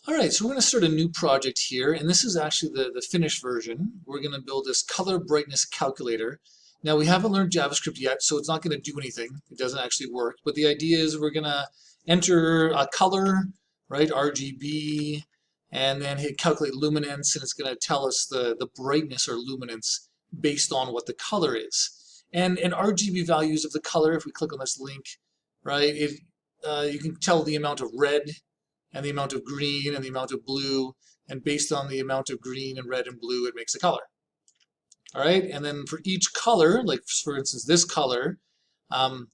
All right, so we're going to start a new project here, and this is actually the finished version. We're going to build this color brightness calculator. Now, we haven't learned JavaScript yet, so it's not going to do anything. It doesn't actually work, but the idea is we're going to enter a color, right, RGB, and then hit calculate luminance, and it's going to tell us the brightness or luminance based on what the color is. And RGB values of the color, if we click on this link, right, you can tell the amount of red and the amount of green and the amount of blue, and based on the amount of green and red and blue, it makes a color. All right, and then for each color, like for instance this color, oh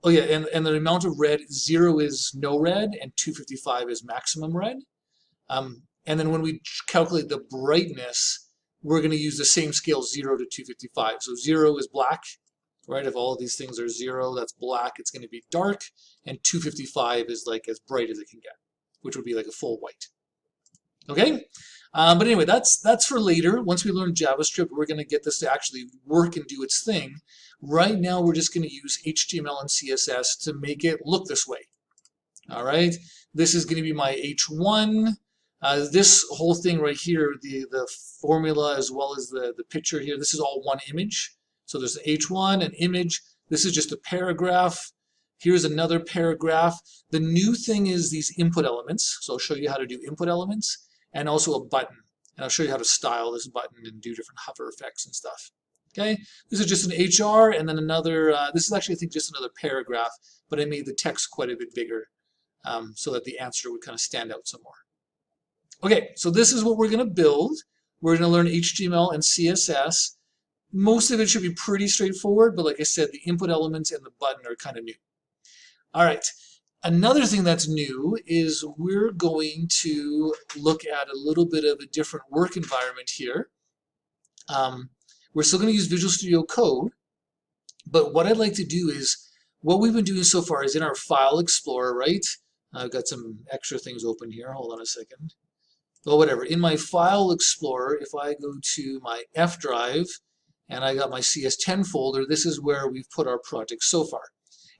yeah, and the amount of red, 0 is no red and 255 is maximum red. And then when we calculate the brightness, we're going to use the same scale, 0 to 255. So 0 is black, right? If all of these things are 0, that's black, it's going to be dark, and 255 is like as bright as it can get, which would be like a full white. Okay, but anyway, that's for later. Once we learn JavaScript, we're going to get this to actually work and do its thing. Right now, we're just going to use HTML and CSS to make it look this way. All right, this is going to be my H1. This whole thing right here, the formula as well as the picture here, this is all one image. So there's an H1, an image. This is just a paragraph. Here's another paragraph. The new thing is these input elements. So I'll show you how to do input elements and also a button. And I'll show you how to style this button and do different hover effects and stuff. Okay, this is just an HR and then another, this is actually I think just another paragraph, but I made the text quite a bit bigger so that the answer would kind of stand out some more. Okay, so this is what we're going to build. We're going to learn HTML and CSS. Most of it should be pretty straightforward, but like I said, the input elements and the button are kind of new. All right, another thing that's new is we're going to look at a little bit of a different work environment here. We're still going to use Visual Studio Code, but what I'd like to do is, what we've been doing so far is in our File Explorer, right? I've got some extra things open here. Hold on a second. Well, whatever. In my File Explorer, if I go to my F drive and I got my CS10 folder, this is where we've put our project so far.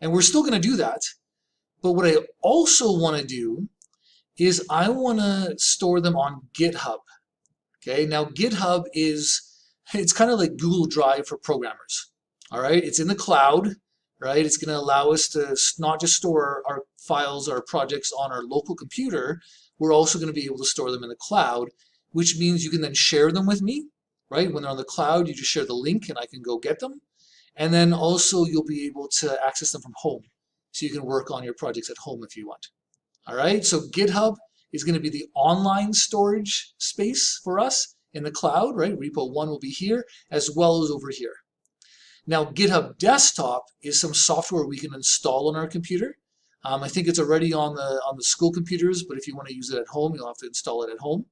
And we're still going to do that. But what I also want to do is I want to store them on GitHub. Okay, now GitHub it's kind of like Google Drive for programmers. All right, it's in the cloud, right? It's going to allow us to not just store our files, our projects on our local computer, we're also going to be able to store them in the cloud, which means you can then share them with me, right? When they're on the cloud, you just share the link and I can go get them. And then also you'll be able to access them from home. So you can work on your projects at home if you want. All right, so GitHub is going to be the online storage space for us in the cloud, right? Repo 1 will be here as well as over here. Now GitHub Desktop is some software we can install on our computer. I think it's already on the school computers, but if you want to use it at home, you'll have to install it at home.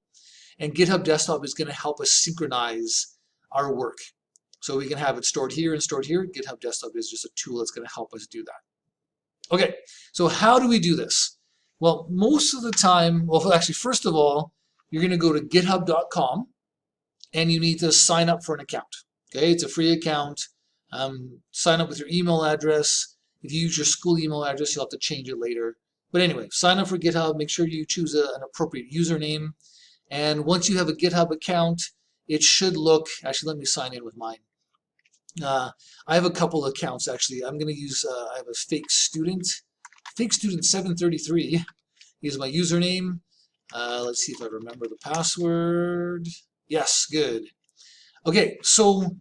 And GitHub Desktop is going to help us synchronize our work. So we can have it stored here and stored here. GitHub Desktop is just a tool that's going to help us do that. Okay, so how do we do this? Well, most of the time, well, actually, first of all, you're going to go to github.com and you need to sign up for an account. Okay, it's a free account. Sign up with your email address. If you use your school email address, you'll have to change it later. But anyway, sign up for GitHub. Make sure you choose an appropriate username. And once you have a GitHub account, it should look, actually, let me sign in with mine. I have a couple of accounts actually. I'm going to use, I have a fake student 733 is my username. Let's see if I remember the password. Yes, good. Okay, so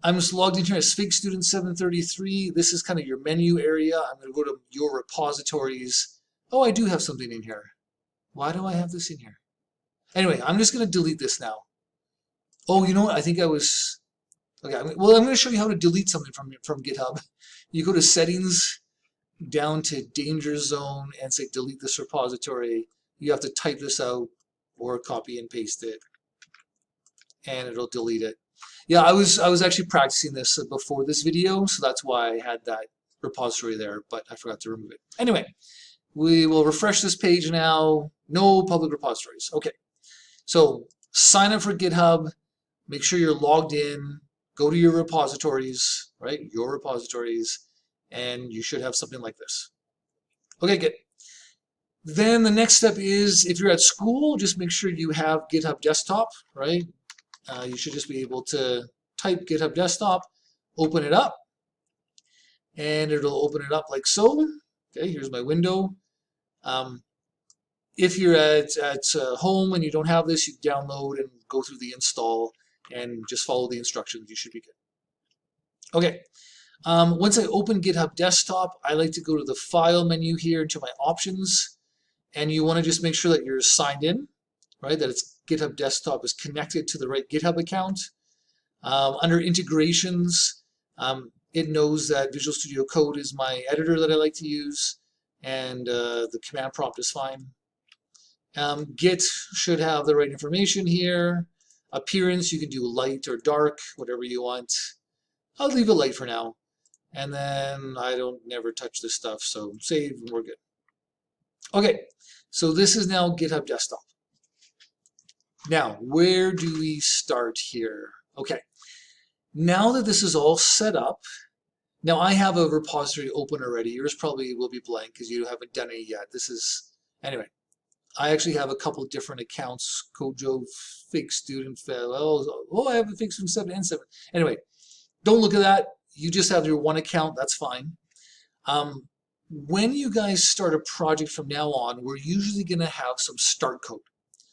I'm just logged in here as fake student 733. This is kind of your menu area. I'm going to go to your repositories. Oh, I do have something in here. Why do I have this in here? Anyway, I'm just going to delete this now. Oh, you know what? I think I was... Okay, well, I'm going to show you how to delete something from GitHub. You go to Settings, down to Danger Zone, and say Delete this repository. You have to type this out or copy and paste it, and it'll delete it. Yeah, I was actually practicing this before this video, so that's why I had that repository there, but I forgot to remove it. Anyway, we will refresh this page now. No public repositories. Okay, so sign up for GitHub. Make sure you're logged in. Go to your repositories, right? Your repositories, and you should have something like this. Okay, good. Then the next step is, if you're at school, just make sure you have GitHub Desktop, right? You should just be able to type GitHub Desktop, open it up, and it'll open it up like so. Okay, here's my window. If you're at home and you don't have this, you download and go through the install and just follow the instructions. You should be good. Okay. Once I open GitHub Desktop, I like to go to the File menu here into my options, and you want to just make sure that you're signed in, right? That it's GitHub Desktop is connected to the right GitHub account. Under integrations, it knows that Visual Studio Code is my editor that I like to use, and the command prompt is fine. Git should have the right information here. Appearance, you can do light or dark, whatever you want. I'll leave it light for now. And then I don't never touch this stuff, so save and we're good. Okay, so this is now GitHub Desktop. Now, where do we start here? Okay, now that this is all set up, now I have a repository open already. Yours probably will be blank because you haven't done it yet. This is, anyway, I actually have a couple of different accounts, Kojo, Fake Student, oh, I have a Fake Student 7 and 7. Anyway, don't look at that. You just have your one account, that's fine. When you guys start a project from now on, we're usually going to have some start code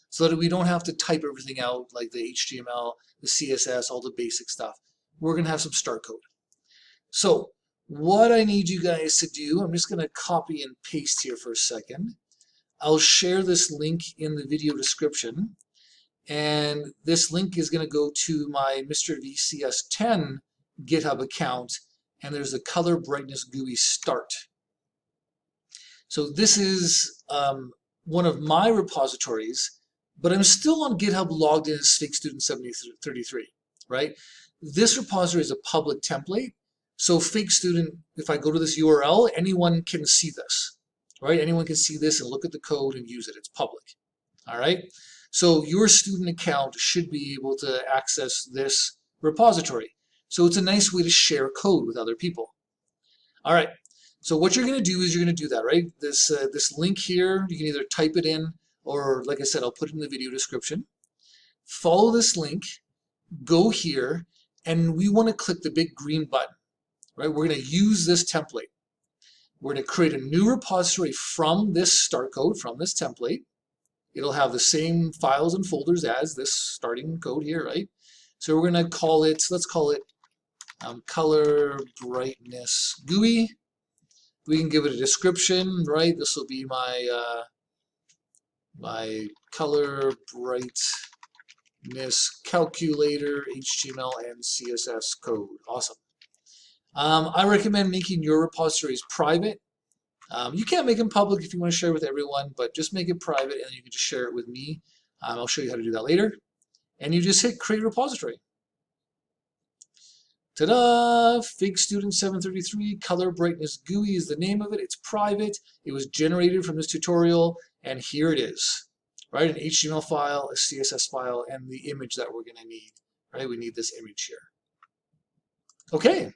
so that we don't have to type everything out like the HTML, the CSS, all the basic stuff. We're going to have some start code. So what I need you guys to do, I'm just going to copy and paste here for a second. I'll share this link in the video description, and this link is going to go to my Mr. VCS10 GitHub account, and there's a color brightness GUI start. So this is one of my repositories, but I'm still on GitHub logged in as Fake Student 7033, right? This repository is a public template, so Fake Student, if I go to this URL, anyone can see this, right? Anyone can see this and look at the code and use it. It's public, all right? So your student account should be able to access this repository. So it's a nice way to share code with other people. All right, so what you're going to do is you're going to do that, right? This link here, you can either type it in, or like I said, I'll put it in the video description. Follow this link, go here, and we want to click the big green button, right? We're going to use this template. We're going to create a new repository from this start code, from this template. It'll have the same files and folders as this starting code here, right? So we're going to call it, let's call it color brightness GUI. We can give it a description, right? This will be my my color brightness calculator, HTML and CSS code. Awesome. I recommend making your repositories private. You can't make them public if you want to share with everyone, but just make it private and you can just share it with me. I'll show you how to do that later. And you just hit create repository. Ta-da! Fake Student 733 Color Brightness GUI is the name of it. It's private. It was generated from this tutorial, and here it is. Right, an HTML file, a CSS file, and the image that we're going to need. Right, we need this image here. Okay,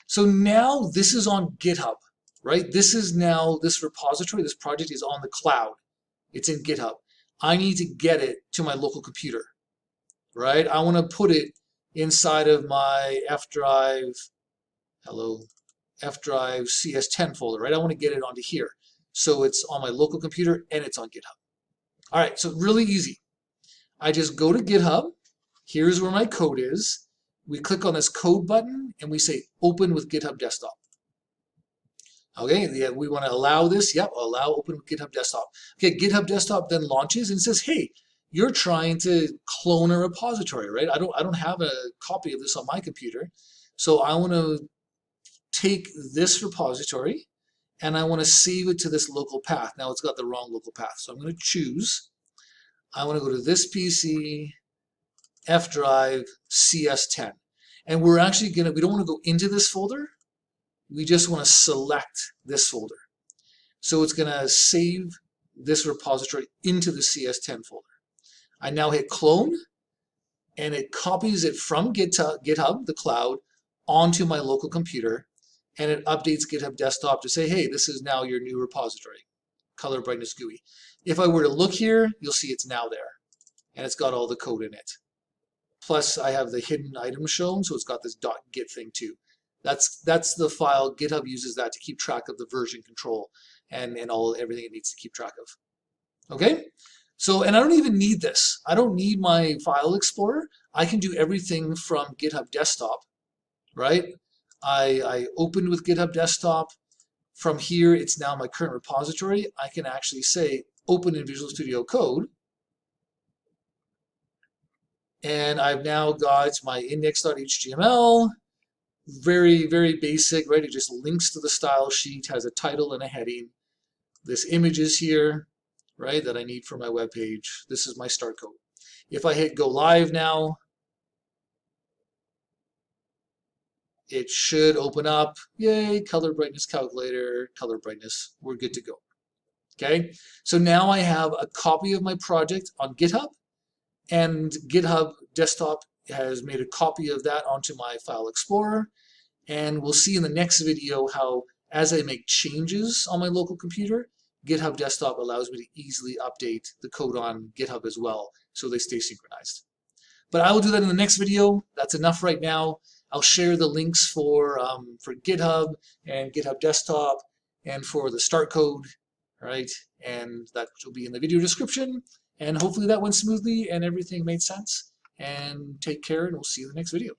so now this is on GitHub. Right, this is now this repository. This project is on the cloud. It's in GitHub. I need to get it to my local computer. Right, I want to put it inside of my F drive CS10 folder, right? I want to get it onto here. So it's on my local computer and it's on GitHub. All right, so really easy. I just go to GitHub. Here's where my code is. We click on this code button and we say open with GitHub Desktop. Okay, yeah, we want to allow this. Yep, allow open with GitHub Desktop. Okay, GitHub Desktop then launches and says, hey, you're trying to clone a repository, right? I don't have a copy of this on my computer. So I want to take this repository and I want to save it to this local path. Now it's got the wrong local path. So I'm going to choose, I want to go to this PC, F drive, CS10. And we're actually going to, we don't want to go into this folder. We just want to select this folder. So it's going to save this repository into the CS10 folder. I now hit clone, and it copies it from GitHub, the cloud, onto my local computer, and it updates GitHub Desktop to say, hey, this is now your new repository. color brightness GUI. If I were to look here, you'll see it's now there, and it's got all the code in it. Plus, I have the hidden items shown, so it's got this .git thing too. That's the file. GitHub uses that to keep track of the version control and everything it needs to keep track of. Okay? So, and I don't even need this. I don't need my file explorer. I can do everything from GitHub Desktop, right? I opened with GitHub Desktop. From here, it's now my current repository. I can actually say open in Visual Studio Code. And I've now got my index.html. Very, very basic, right? It just links to the style sheet, has a title and a heading. This image is here, right, that I need for my web page. This is my start code. If I hit go live now, it should open up. Yay, color brightness calculator, color brightness. We're good to go. Okay, so now I have a copy of my project on GitHub, and GitHub Desktop has made a copy of that onto my file explorer. And we'll see in the next video how, as I make changes on my local computer, GitHub Desktop allows me to easily update the code on GitHub as well, so they stay synchronized. But I will do that in the next video. That's enough right now. I'll share the links for GitHub and GitHub Desktop and for the start code, right? And that will be in the video description. And hopefully that went smoothly and everything made sense. And take care, and we'll see you in the next video.